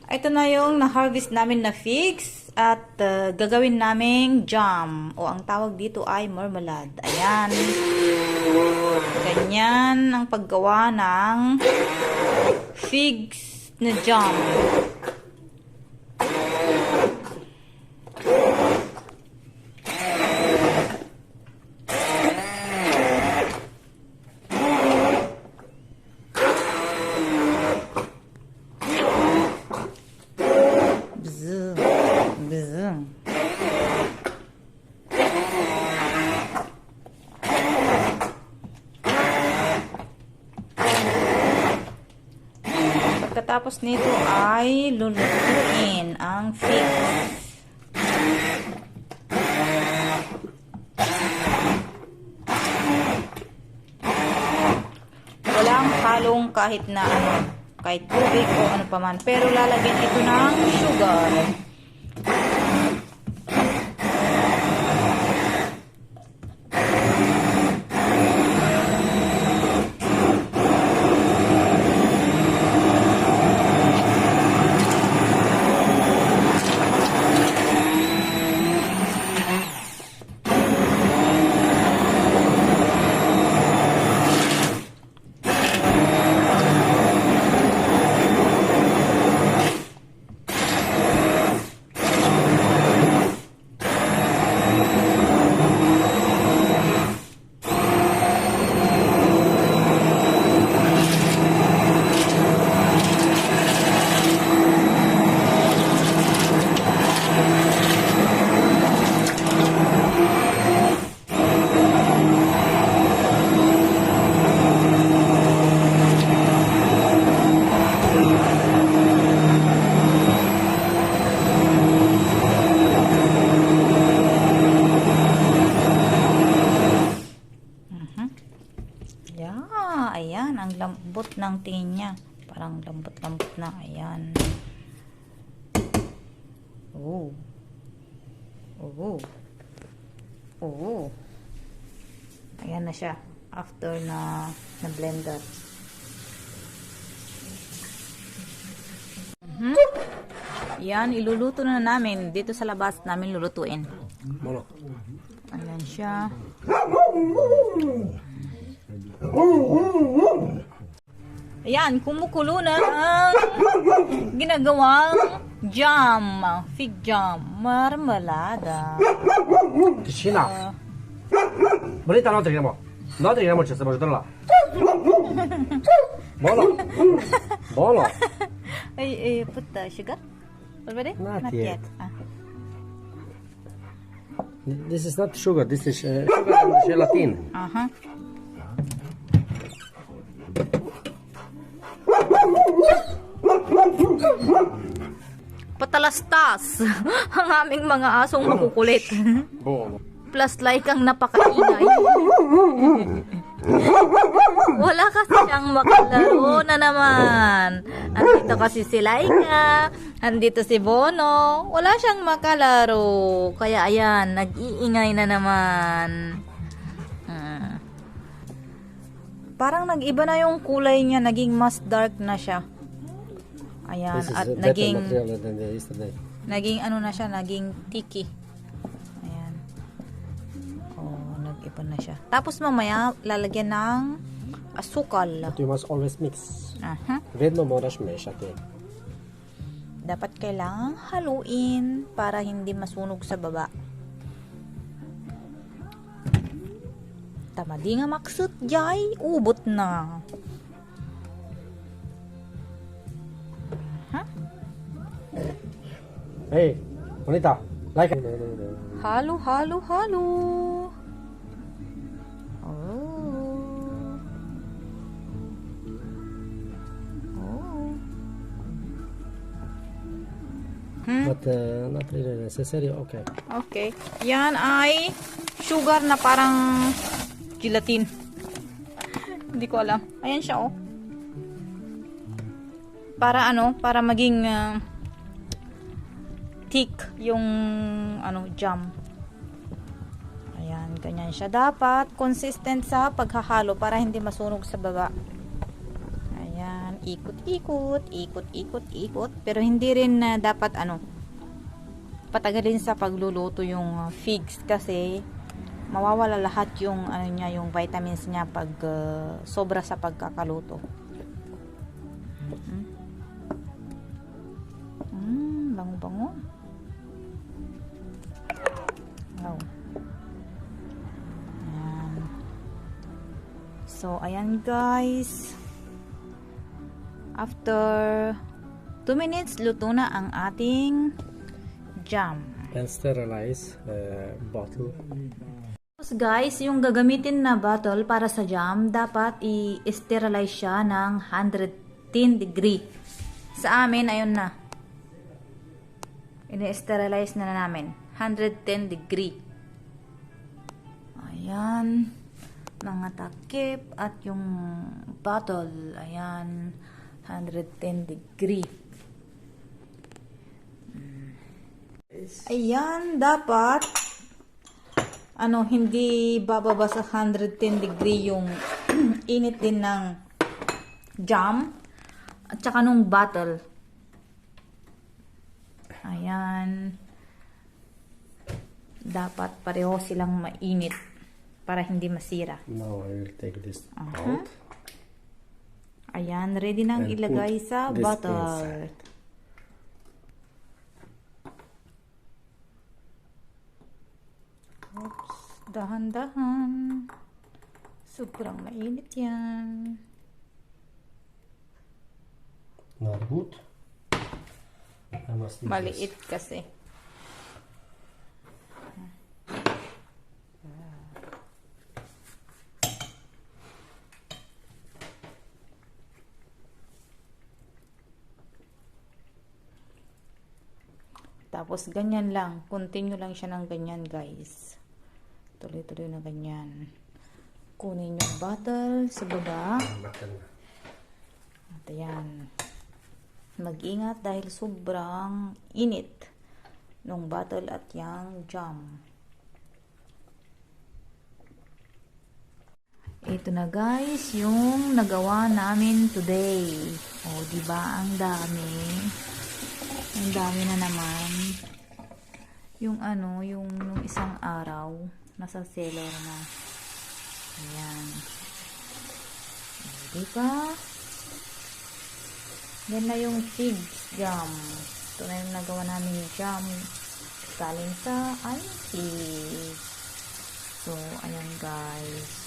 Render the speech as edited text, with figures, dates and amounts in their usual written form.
Ito na yung na-harvest namin na figs at gagawin naming jam o ang tawag dito ay marmalade. Ayan. Ganyan ang paggawa ng figs na jam. Pagkatapos nito ay lulutuin ang figs. Walang halong kahit na ano, kahit tubig o ano paman, pero lalagyan ito ng sugar. Ayan, ang lambot ng tingin niya. Parang lambot-lambot na. Ayan. Oh. Oh. Oh. Ayan na siya. After na blender. Ayan, iluluto na namin. Dito sa labas namin lulutuin. Ayan siya. Ayan, kumukulo na ang ginagawang jam, fig jam, marmalada. Cristina, bonita no te queremos. No te queremos, se mostrarla. Bolo. Bolo. Ay, put the sugar? Already? Not yet. Ah. This is not sugar, this is sugar and gelatin. Patalastas ang aming mga asong makukulit. Bolo. Plus like ang napakaingay. Wala kasi siyang makalaro na naman. Andito kasi si Laika, andito si Bono. Wala siyang makalaro. Kaya ayan, nag-iingay na naman. Parang nag-iba na yung kulay niya, naging mas dark na siya. Ayan, at naging ano na siya, naging tiki. Ayan. Oh, nag-iba na siya. Tapos mamaya, lalagyan ng asukal. But you must always mix. Vedno moraš mešati. Dapat kailangang haluin para hindi masunog sa baba. Tamadi nga maksud, jay. Ubot na. Hey, bonita, like. Halo, halo, halo. Oh. Oh. But not really necessary, okay. Okay. Yan ay sugar na parang gelatin. Hindi ko alam. Ayan siya, oh. Para ano, para maging thick yung ano, jam. Ayan, ganyan siya. Dapat consistent sa paghahalo para hindi masunog sa baba. Ayan, ikot-ikot, ikot-ikot. Pero hindi rin na dapat patagalin sa pagluluto yung figs kasi mawawala lahat yung niya, yung vitamins niya pag sobra sa pagkakaluto. Bango-bango. Wow. Ayan. So, ayan guys. After 2 minutes, luto na ang ating jam. And sterilize bottle. Tapos guys, yung gagamitin na bottle para sa jam, dapat i-sterilize siya ng 110 degree. Sa amin, ayun na. Ini-sterilize na namin. 110 degree. Ayan. Mga takip at yung bottle. Ayan. 110 degree. Ayan, dapat hindi bababa sa 110 degree yung init din ng jam at saka nung bottle. Ayan. Dapat pareho silang mainit para hindi masira. Now I will take this out. Ayan, ready nang And ilagay put sa this bottle. inside. Oops, dahan-dahan. Sobrang mainit yan. Not good. I must leave Maliit kasi. Tapos ganyan lang. Continue lang siya ng ganyan guys. Tuloy-tuloy na ganyan. Kunin yung bottle sa baba. At ayan. Mag-ingat dahil sobrang init nung bottle at yung jam. Ito na guys, yung nagawa namin today. O, diba? Ang dami. Ang dami na naman. Yung yung isang araw, nasa seller na. Ayan. O, diba? Yan na yung figs jam. Ito na yung nagawa namin yung jam. Galing sa iFig. So, ayan guys.